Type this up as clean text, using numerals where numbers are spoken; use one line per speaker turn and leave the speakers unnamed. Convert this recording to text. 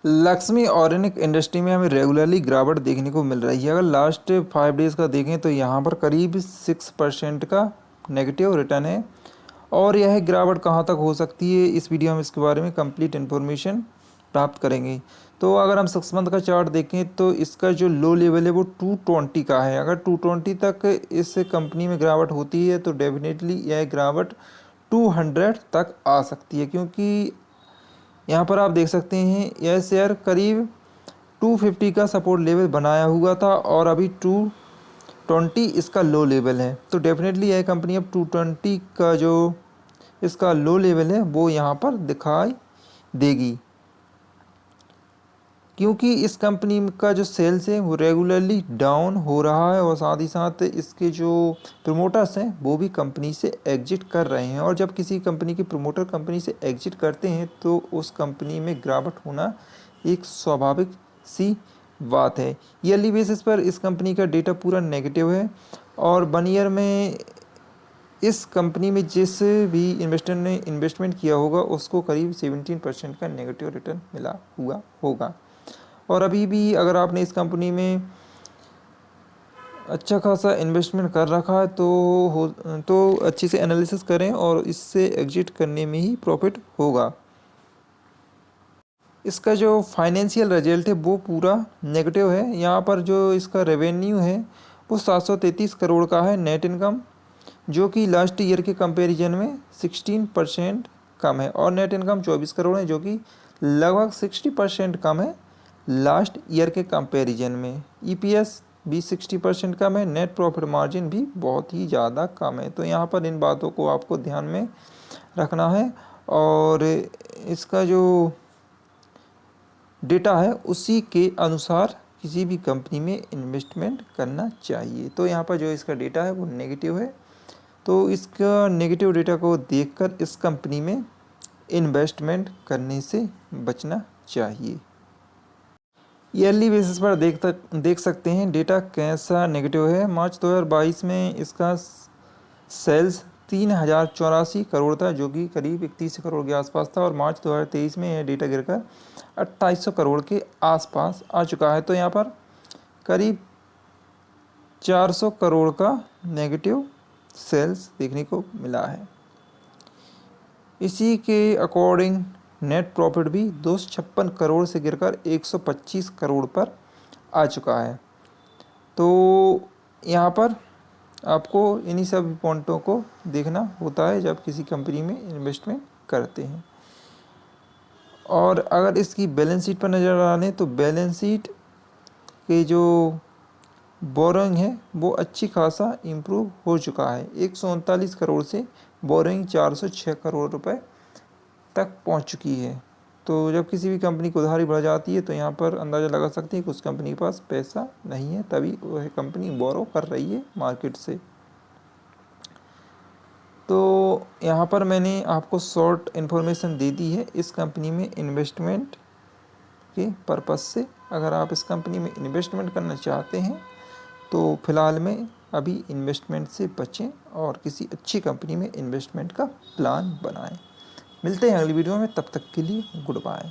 Lakshmi organic industry में हमें regularly गिरावट देखने को मिल रही है। अगर लास्ट 5 डेज़ का देखें तो यहाँ पर करीब 6% का नेगेटिव रिटर्न है। और यह गिरावट कहाँ तक हो सकती है, इस वीडियो में इसके बारे में कंप्लीट इन्फॉर्मेशन प्राप्त करेंगे। तो अगर हम 6 मंथ का चार्ट देखें तो इसका जो लो लेवल है वो 220 का है। अगर 220 तक इस कंपनी में गिरावट होती है तो डेफिनेटली यह गिरावट 200 तक आ सकती है, क्योंकि यहाँ पर आप देख सकते हैं यह शेयर करीब 250 का सपोर्ट लेवल बनाया हुआ था और अभी 220 इसका लो लेवल है। तो डेफिनेटली यह कंपनी अब 220 का जो इसका लो लेवल है वो यहाँ पर दिखाई देगी, क्योंकि इस कंपनी का जो सेल्स है वो रेगुलरली डाउन हो रहा है और साथ ही साथ इसके जो प्रमोटर्स हैं वो भी कंपनी से एग्जिट कर रहे हैं। और जब किसी कंपनी के प्रमोटर कंपनी से एग्जिट करते हैं तो उस कंपनी में गिरावट होना एक स्वाभाविक सी बात है। ईयरली बेसिस पर इस कंपनी का डेटा पूरा नेगेटिव है और 1 ईयर में इस कंपनी में जिस भी इन्वेस्टर ने इन्वेस्टमेंट किया होगा उसको करीब 17% का नेगेटिव रिटर्न मिला हुआ होगा। और अभी भी अगर आपने इस कंपनी में अच्छा खासा इन्वेस्टमेंट कर रखा है तो अच्छे से एनालिसिस करें और इससे एग्जिट करने में ही प्रॉफिट होगा। इसका जो फाइनेंशियल रिजल्ट है वो पूरा नेगेटिव है। यहाँ पर जो इसका रेवेन्यू है वो 733 करोड़ का है, नेट इनकम जो कि लास्ट ईयर के कंपैरिजन में 16% कम है, और नेट इनकम 24 करोड़ है जो कि लगभग 60% कम है लास्ट ईयर के कंपैरिजन में। ईपीएस भी 60% कम है, नेट प्रॉफिट मार्जिन भी बहुत ही ज़्यादा कम है। तो यहाँ पर इन बातों को आपको ध्यान में रखना है और इसका जो डेटा है उसी के अनुसार किसी भी कंपनी में इन्वेस्टमेंट करना चाहिए। तो यहाँ पर जो इसका डेटा है वो नेगेटिव है, तो इसका नेगेटिव डेटा को देखकर इस कंपनी में इन्वेस्टमेंट करने से बचना चाहिए। ईयरली बेसिस पर देख सकते हैं डेटा कैसा नेगेटिव है। मार्च 2022 में इसका सेल्स 3084 करोड़ था जो कि करीब 31 करोड़ के आसपास था, और मार्च 2023 में यह डेटा गिरकर 2800 करोड़ के आसपास आ चुका है। तो यहाँ पर करीब 400 करोड़ का नेगेटिव सेल्स देखने को मिला है। इसी के अकॉर्डिंग नेट प्रॉफिट भी 256 करोड़ से गिरकर 125 करोड़ पर आ चुका है। तो यहाँ पर आपको इन्हीं सब पॉइंटों को देखना होता है जब किसी कंपनी में इन्वेस्टमेंट करते हैं। और अगर इसकी बैलेंस शीट पर नज़र डालें तो बैलेंस शीट के जो बोरोइंग है वो अच्छी खासा इम्प्रूव हो चुका है। 139 करोड़ से बोरोइंग 406 करोड़ रुपए तक पहुंच चुकी है। तो जब किसी भी कंपनी को उधारी बढ़ जाती है तो यहाँ पर अंदाज़ा लगा सकते हैं कि उस कंपनी के पास पैसा नहीं है, तभी वह कंपनी बोरो कर रही है मार्केट से। तो यहाँ पर मैंने आपको शॉर्ट इन्फॉर्मेशन दे दी है इस कंपनी में इन्वेस्टमेंट के पर्पज़ से। अगर आप इस कंपनी में इन्वेस्टमेंट करना चाहते हैं तो फ़िलहाल में अभी इन्वेस्टमेंट से बचें और किसी अच्छी कंपनी में इन्वेस्टमेंट का प्लान बनाएं। मिलते हैं अगली वीडियो में, तब तक के लिए गुड बाय।